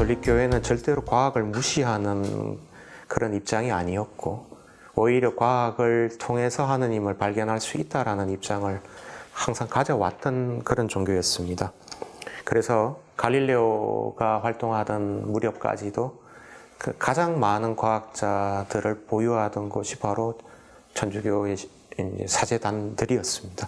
가톨릭 교회는 절대로 과학을 무시하는 그런 입장이 아니었고 오히려 과학을 통해서 하느님을 발견할 수 있다라는 입장을 항상 가져왔던 그런 종교였습니다. 그래서 갈릴레오가 활동하던 무렵까지도 그 가장 많은 과학자들을 보유하던 곳이 바로 천주교의 사제단들이었습니다.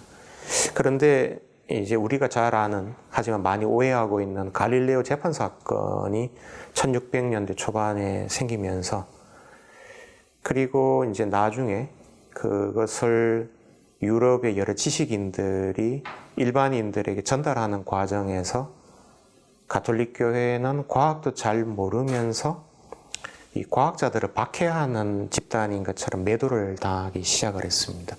그런데 이제 우리가 잘 아는, 하지만 많이 오해하고 있는 갈릴레오 재판 사건이 1600년대 초반에 생기면서, 그리고 이제 나중에 그것을 유럽의 여러 지식인들이 일반인들에게 전달하는 과정에서 가톨릭 교회는 과학도 잘 모르면서 이 과학자들을 박해하는 집단인 것처럼 매도를 당하기 시작을 했습니다.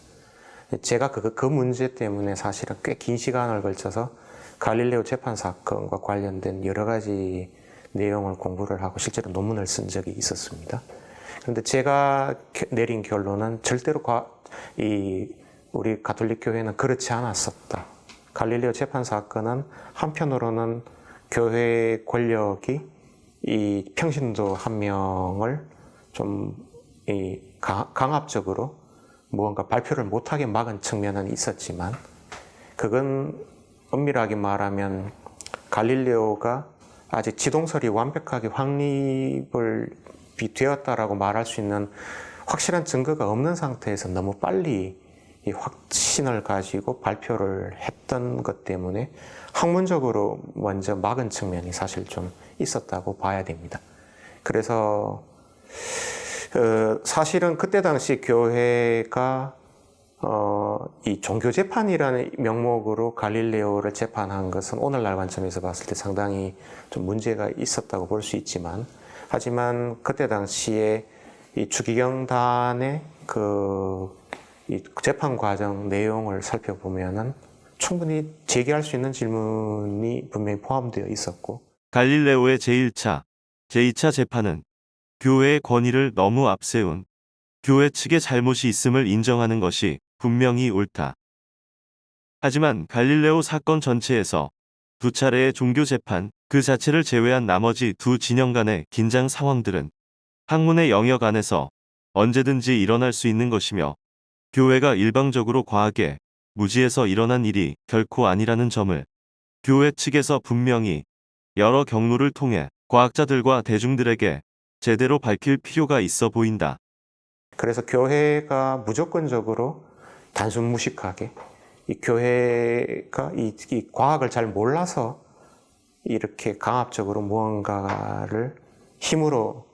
제가 그 문제 때문에 사실은 꽤 긴 시간을 걸쳐서 갈릴레오 재판 사건과 관련된 여러 가지 내용을 공부를 하고 실제로 논문을 쓴 적이 있었습니다. 그런데 제가 내린 결론은 절대로 우리 가톨릭 교회는 그렇지 않았었다. 갈릴레오 재판 사건은 한편으로는 교회 권력이 이 평신도 한 명을 좀 강압적으로 무언가 발표를 못하게 막은 측면은 있었지만, 그건 엄밀하게 말하면 갈릴레오가 아직 지동설이 완벽하게 확립을 되었다라고 말할 수 있는 확실한 증거가 없는 상태에서 너무 빨리 이 확신을 가지고 발표를 했던 것 때문에 학문적으로 먼저 막은 측면이 사실 좀 있었다고 봐야 됩니다. 그래서 사실은 그때 당시 교회가 이 종교재판이라는 명목으로 갈릴레오를 재판한 것은 오늘날 관점에서 봤을 때 상당히 좀 문제가 있었다고 볼 수 있지만, 하지만 그때 당시에 이 추기경단의 이 재판 과정 내용을 살펴보면은 충분히 제기할 수 있는 질문이 분명히 포함되어 있었고, 갈릴레오의 제1차, 제2차 재판은 교회의 권위를 너무 앞세운 교회 측의 잘못이 있음을 인정하는 것이 분명히 옳다. 하지만 갈릴레오 사건 전체에서 두 차례의 종교 재판 그 자체를 제외한 나머지 두 진영 간의 긴장 상황들은 학문의 영역 안에서 언제든지 일어날 수 있는 것이며, 교회가 일방적으로 과하게 무지해서 일어난 일이 결코 아니라는 점을 교회 측에서 분명히 여러 경로를 통해 과학자들과 대중들에게 제대로 밝힐 필요가 있어 보인다. 그래서 교회가 무조건적으로 단순 무식하게, 이 교회가 이 과학을 잘 몰라서 이렇게 강압적으로 무언가를 힘으로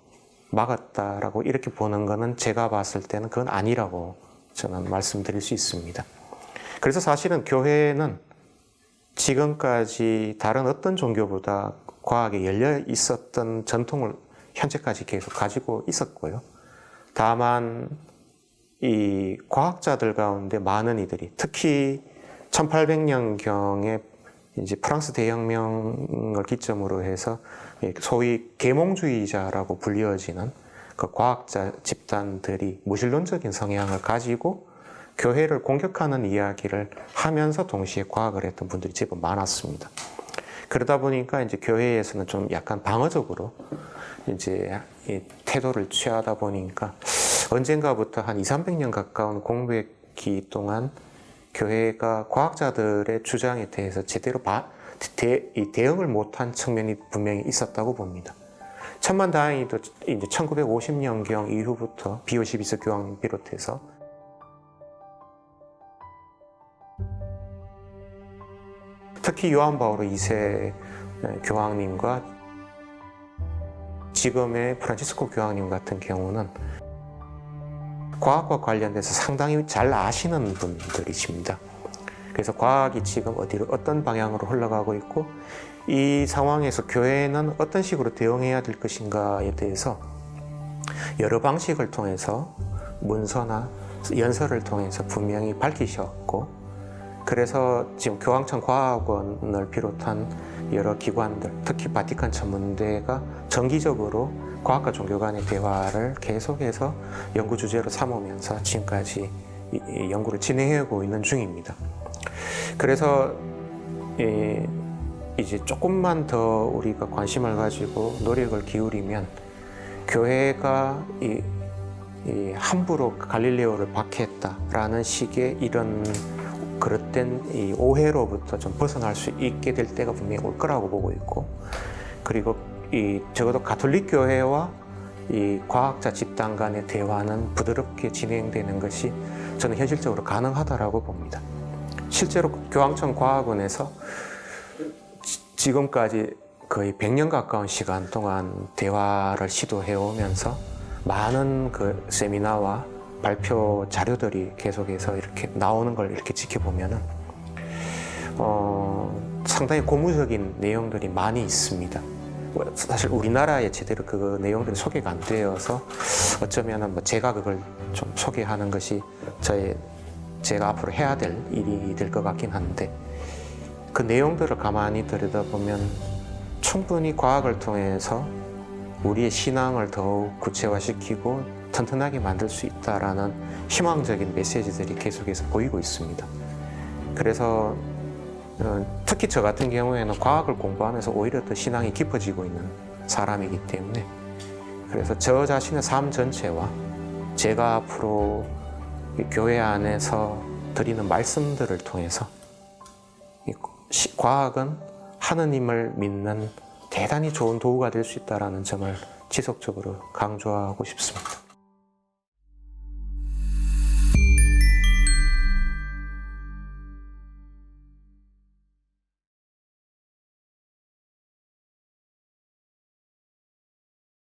막았다라고 이렇게 보는 것은 제가 봤을 때는 그건 아니라고 저는 말씀드릴 수 있습니다. 그래서 사실은 교회는 지금까지 다른 어떤 종교보다 과학에 열려 있었던 전통을 현재까지 계속 가지고 있었고요. 다만 이 과학자들 가운데 많은 이들이, 특히 1800년경에 이제 프랑스 대혁명을 기점으로 해서 소위 계몽주의자라고 불리어지는 그 과학자 집단들이 무신론적인 성향을 가지고 교회를 공격하는 이야기를 하면서 동시에 과학을 했던 분들이 제법 많았습니다. 그러다 보니까 이제 교회에서는 좀 약간 방어적으로 이제 이 태도를 취하다 보니까 언젠가부터 한 200~300년 가까운 공백기 동안 교회가 과학자들의 주장에 대해서 제대로 대응을 못한 측면이 분명히 있었다고 봅니다. 천만다행히도 이제 1950년경 이후부터 비오 12세 교황님 비롯해서 특히 요한 바오로 2세 교황님과 지금의 프란치스코 교황님 같은 경우는 과학과 관련돼서 상당히 잘 아시는 분들이십니다. 그래서 과학이 지금 어떤 방향으로 흘러가고 있고, 이 상황에서 교회는 어떤 식으로 대응해야 될 것인가에 대해서 여러 방식을 통해서 문서나 연설을 통해서 분명히 밝히셨고, 그래서 지금 교황청 과학원을 비롯한 여러 기관들, 특히 바티칸 천문대가 정기적으로 과학과 종교 간의 대화를 계속해서 연구 주제로 삼으면서 지금까지 연구를 진행하고 있는 중입니다. 그래서 이제 조금만 더 우리가 관심을 가지고 노력을 기울이면 교회가 이 함부로 갈릴레오를 박해했다라는 식의 이런 그릇된 이 오해로부터 좀 벗어날 수 있게 될 때가 분명히 올 거라고 보고 있고, 그리고 이 적어도 가톨릭 교회와 이 과학자 집단 간의 대화는 부드럽게 진행되는 것이 저는 현실적으로 가능하다라고 봅니다. 실제로 교황청 과학원에서 지금까지 거의 100년 가까운 시간 동안 대화를 시도해 오면서 많은 그 세미나와 발표 자료들이 계속해서 이렇게 나오는 걸 이렇게 지켜보면은 상당히 고무적인 내용들이 많이 있습니다. 사실 우리나라에 제대로 그 내용들이 소개가 안 되어서 어쩌면은 뭐 제가 그걸 좀 소개하는 것이 제가 앞으로 해야 될 일이 될 것 같긴 한데, 그 내용들을 가만히 들여다보면 충분히 과학을 통해서 우리의 신앙을 더욱 구체화시키고 튼튼하게 만들 수 있다라는 희망적인 메시지들이 계속해서 보이고 있습니다. 그래서 특히 저 같은 경우에는 과학을 공부하면서 오히려 더 신앙이 깊어지고 있는 사람이기 때문에, 그래서 저 자신의 삶 전체와 제가 앞으로 이 교회 안에서 드리는 말씀들을 통해서 과학은 하느님을 믿는 대단히 좋은 도구가 될 수 있다는 점을 지속적으로 강조하고 싶습니다.